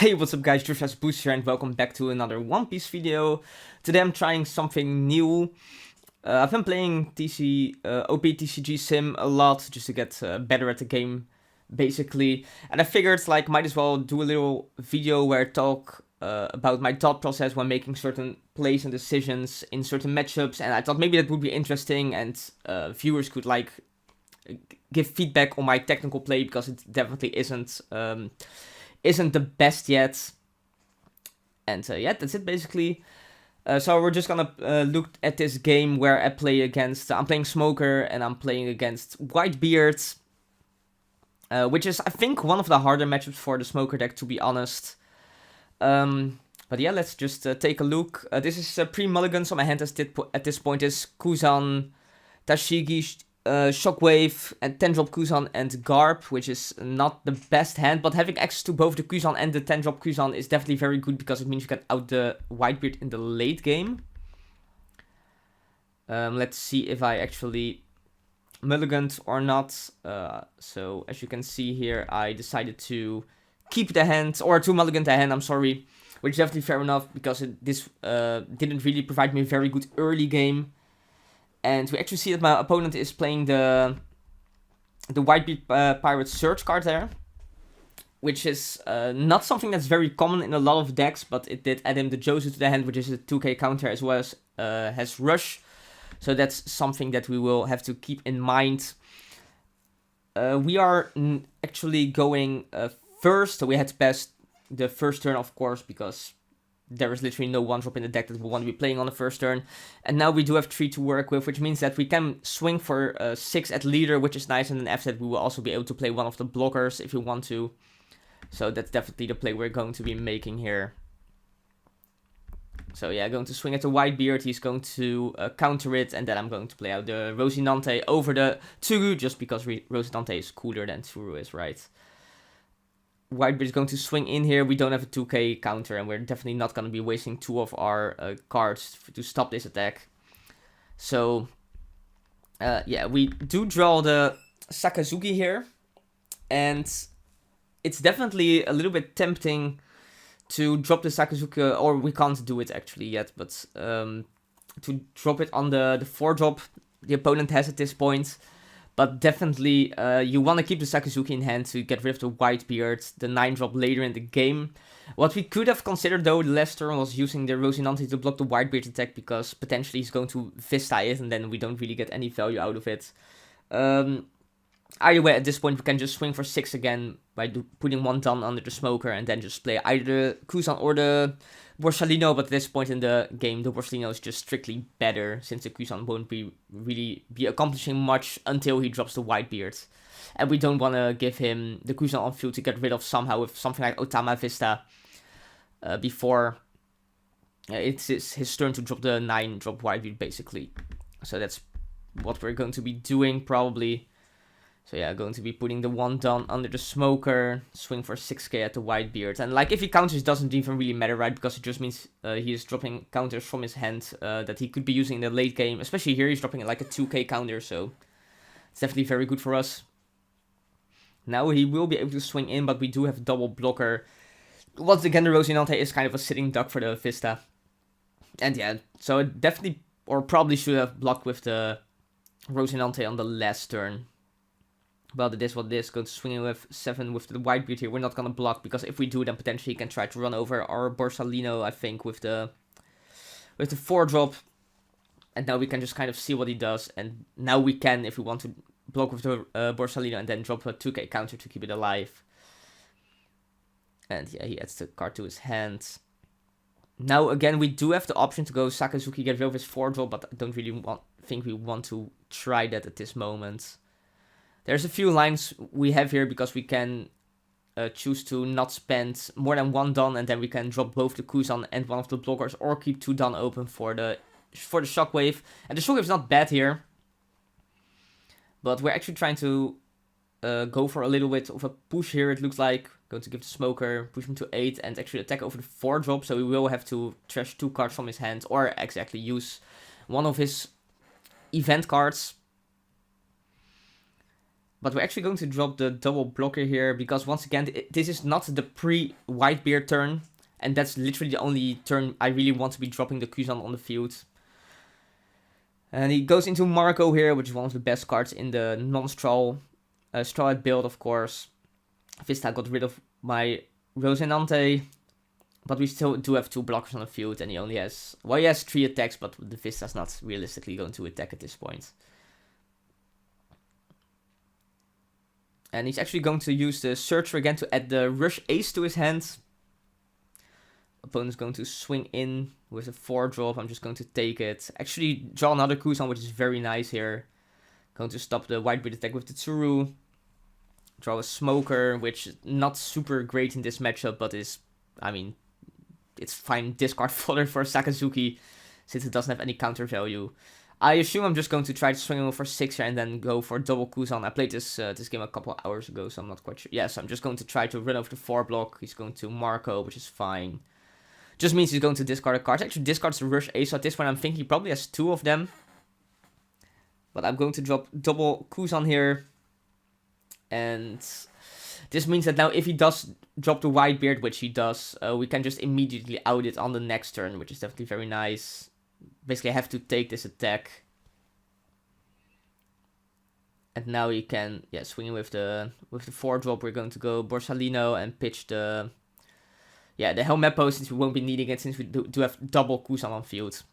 Hey, what's up guys, Josh Booster and welcome back to another One Piece video. Today I'm trying something new. I've been playing OP TCG Sim a lot just to get better at the game, basically. And I figured like might as well do a little video where I talk about my thought process when making certain plays and decisions in certain matchups. And I thought maybe that would be interesting and viewers could like give feedback on my technical play, because it definitely isn't the best yet. And yeah, that's it basically. So we're just gonna look at this game where I play against, I'm playing Smoker and I'm playing against Whitebeard, which is I think one of the harder matchups for the Smoker deck, to be honest. But yeah, let's just take a look. This is pre-mulligan, so my hand at this point is Kuzan, Tashigi, Shockwave, and 10-drop Kuzan and Garb, which is not the best hand, but having access to both the Kuzan and the 10-drop Kuzan is definitely very good, because it means you can out the Whitebeard in the late game. Let's see if I actually mulliganed or not. So as you can see here, I decided to keep the hand, or to mulligan the hand, I'm sorry, which is definitely fair enough, because this didn't really provide me a very good early game. And we actually see that my opponent is playing the Whitebeard Pirate Search card there, which is not something that's very common in a lot of decks, but it did add him the Josu to the hand, which is a 2k counter, as well as has Rush. So that's something that we will have to keep in mind. We are actually going first, so we had to pass the first turn, of course, because there is literally no one-drop in the deck that we want to be playing on the first turn. And now we do have 3 to work with, which means that we can swing for 6 at leader, which is nice. And then after that, we will also be able to play one of the blockers if we want to. So that's definitely the play we're going to be making here. So yeah, going to swing at the Whitebeard. He's going to counter it. And then I'm going to play out the Rosinante over the Tsuru, just because Rosinante is cooler than Tsuru is, right? Whitebeard is going to swing in here. We don't have a 2k counter, and we're definitely not going to be wasting 2 of our cards to stop this attack. So, yeah, we do draw the Sakazuki here, and it's definitely a little bit tempting to drop the Sakazuki, or we can't do it actually yet, but to drop it on the 4-drop the opponent has at this point. But definitely, you want to keep the Sakazuki in hand to get rid of the Whitebeard, the 9-drop later in the game. What we could have considered, though, the last turn was using the Rosinante to block the Whitebeard attack, because potentially he's going to Vista it, and then we don't really get any value out of it. Either way, at this point, we can just swing for 6 again by putting 1 down under the Smoker, and then just play either the Kuzan or the Borsalino. But at this point in the game, the Borsalino is just strictly better, since the Kuzan won't really be accomplishing much until he drops the Whitebeard. And we don't want to give him the Kuzan on field to get rid of somehow with something like Otama Vista before it's his turn to drop the 9-drop Whitebeard, basically. So that's what we're going to be doing, probably. So yeah, going to be putting the 1 down under the Smoker, swing for 6k at the Whitebeard. And like, if he counters, it doesn't even really matter, right? Because it just means he is dropping counters from his hand that he could be using in the late game. Especially here, he's dropping like a 2k counter, so it's definitely very good for us. Now he will be able to swing in, but we do have a double blocker. Once again, the Rosinante is kind of a sitting duck for the Vista. And yeah, so it definitely, or probably should have blocked with the Rosinante on the last turn. Well, it is what it is. Going to swing in with 7 with the Whitebeard here. We're not going to block, because if we do, then potentially he can try to run over our Borsalino, I think, with the 4-drop. And now we can just kind of see what he does. And now we can, if we want to, block with the Borsalino and then drop a 2k counter to keep it alive. And yeah, he adds the card to his hand. Now, again, we do have the option to go Sakazuki, get rid of his 4-drop, but I don't really think we want to try that at this moment. There's a few lines we have here, because we can choose to not spend more than 1 Don, and then we can drop both the Kuzan and one of the blockers, or keep 2 Don open for the Shockwave. And the Shockwave is not bad here, but we're actually trying to go for a little bit of a push here, it looks like. Going to give the Smoker, push him to 8, and actually attack over the 4-drop, so we will have to trash 2 cards from his hand, or exactly use one of his event cards. But we're actually going to drop the double blocker here, because once again, this is not the pre-Whitebeard turn, and that's literally the only turn I really want to be dropping the Kuzan on the field. And he goes into Marco here, which is one of the best cards in the non-straw Strawbeard build, of course. Vista got rid of my Rosinante, but we still do have 2 blockers on the field, and he only has, well, he has 3 attacks, but the Vista's not realistically going to attack at this point. And he's actually going to use the Searcher again to add the Rush Ace to his hand. Opponent's going to swing in with a 4-drop. I'm just going to take it. Actually, draw another Kuzan, which is very nice here. Going to stop the Whitebeard attack with the Tsuru. Draw a Smoker, which is not super great in this matchup, but is, I mean, it's fine discard fodder for Sakazuki, since it doesn't have any counter value. I assume I'm just going to try to swing over for 6 here and then go for double Kuzan. I played this game a couple of hours ago, so I'm not quite sure. Yes, I'm just going to try to run over the 4 block. He's going to Marco, which is fine. Just means he's going to discard a card. Actually discards the Rush Ace, so at this point I'm thinking he probably has 2 of them. But I'm going to drop double Kuzan here. And this means that now if he does drop the Whitebeard, which he does, we can just immediately out it on the next turn, which is definitely very nice. Basically, I have to take this attack. And now he can, yeah, swing with the 4-drop. We're going to go Borsalino and pitch the Helmeppo, since we won't be needing it, since we do have double Kuzan on field.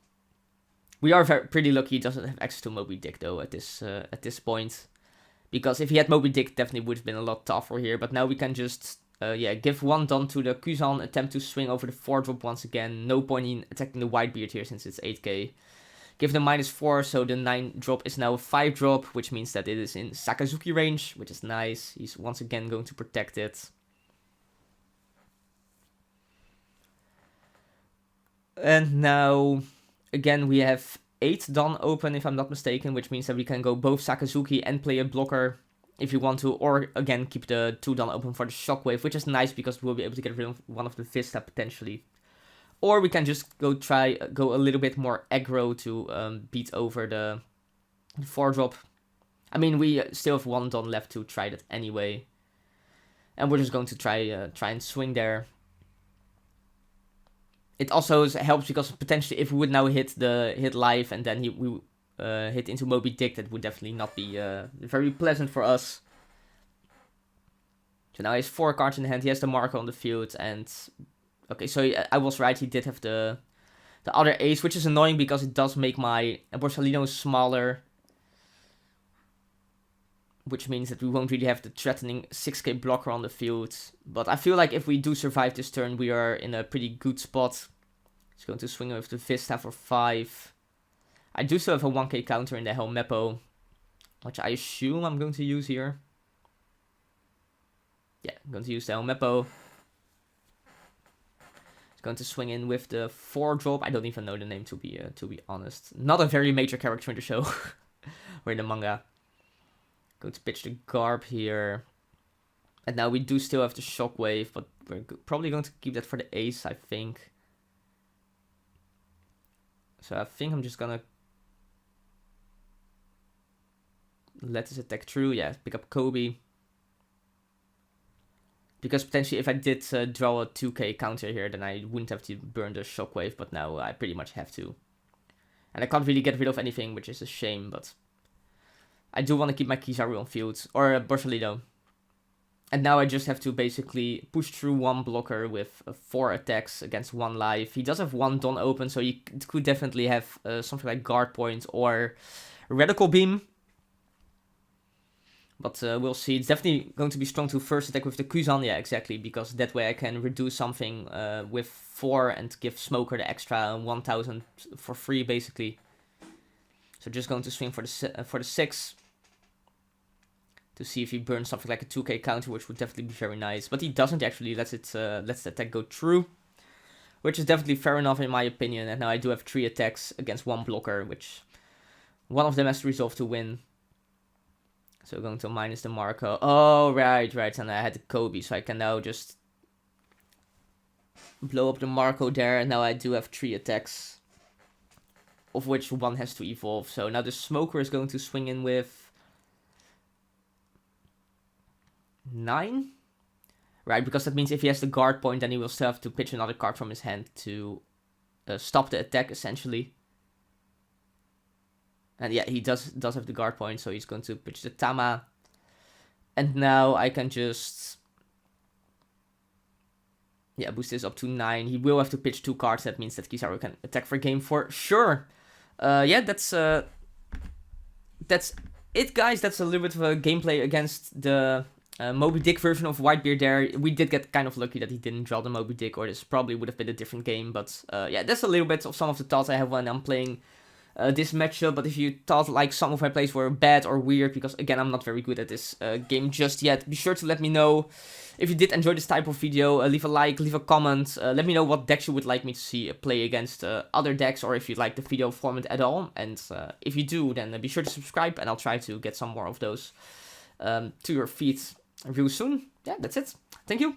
We are pretty lucky he doesn't have access to Moby Dick, though, at this point. Because if he had Moby Dick, definitely would have been a lot tougher here. But now we can just, give 1 Don to the Kuzan, attempt to swing over the 4-drop once again. No point in attacking the Whitebeard here, since it's 8k. Give them -4, so the 9-drop is now a 5-drop, which means that it is in Sakazuki range, which is nice. He's once again going to protect it. And now, again, we have 8 Don open, if I'm not mistaken, which means that we can go both Sakazuki and play a blocker if you want to, or again keep the 2 Don open for the Shockwave, which is nice because we'll be able to get rid of one of the Vista potentially. Or we can just go a little bit more aggro to beat over the 4-drop. I mean, we still have 1 Don left to try that anyway. And we're just going to try and swing there. It also helps because potentially if we would now hit live and then we hit into Moby Dick, that would definitely not be very pleasant for us. So now he has 4 cards in hand. He has the Marco on the field, and okay, so I was right. He did have the other ace, which is annoying because it does make my Borsalino smaller, which means that we won't really have the threatening 6k blocker on the field. But I feel like if we do survive this turn, we are in a pretty good spot. He's going to swing with the Vista for 5. I do still have a 1k counter in the Helmeppo, which I assume I'm going to use here. Yeah, I'm going to use the Helmeppo. He's going to swing in with the 4-drop. I don't even know the name, to be honest. Not a very major character in the show or in the manga. Going to pitch the Garb here. And now we do still have the Shockwave, but we're probably going to keep that for the ace, I think. So I think I'm just gonna let this attack through. Yeah, pick up Kobe. Because potentially if I did draw a 2k counter here, then I wouldn't have to burn the Shockwave, but now I pretty much have to. And I can't really get rid of anything, which is a shame, but I do want to keep my Kizaru on field, or Borsalino. And now I just have to basically push through 1 blocker with 4 attacks against 1 life. He does have 1 Don open, so he could definitely have something like Guard Point or Radical Beam. But we'll see. It's definitely going to be strong to first attack with the Kuzan. Yeah, exactly, because that way I can reduce something with 4 and give Smoker the extra 1000 for free, basically. So just going to swing for the 6. To see if he burns something like a 2k counter, which would definitely be very nice. But he doesn't actually, lets the attack go through. Which is definitely fair enough in my opinion. And now I do have 3 attacks against 1 blocker, which one of them has to resolve to win. So going to minus the Marco. Oh, right. And I had the Kobe, so I can now just blow up the Marco there. And now I do have 3 attacks, of which 1 has to evolve. So now the Smoker is going to swing in with 9. Right, because that means if he has the guard point, then he will still have to pitch another card from his hand to stop the attack, essentially. And yeah, he does have the guard point, so he's going to pitch the Tama. And now I can just... yeah, boost this up to 9. He will have to pitch 2 cards. That means that Kizaru can attack for game 4. Sure. Yeah, that's it, guys. That's a little bit of a gameplay against the Moby Dick version of Whitebeard there. We did get kind of lucky that he didn't draw the Moby Dick, or this probably would have been a different game. But yeah, that's a little bit of some of the thoughts I have when I'm playing this matchup. But if you thought like some of my plays were bad or weird, because again, I'm not very good at this game just yet, be sure to let me know. If you did enjoy this type of video, leave a like, leave a comment, let me know what decks you would like me to see play against other decks, or if you like the video format at all. And if you do, then be sure to subscribe, and I'll try to get some more of those to your feed real soon. Yeah, that's it. Thank you.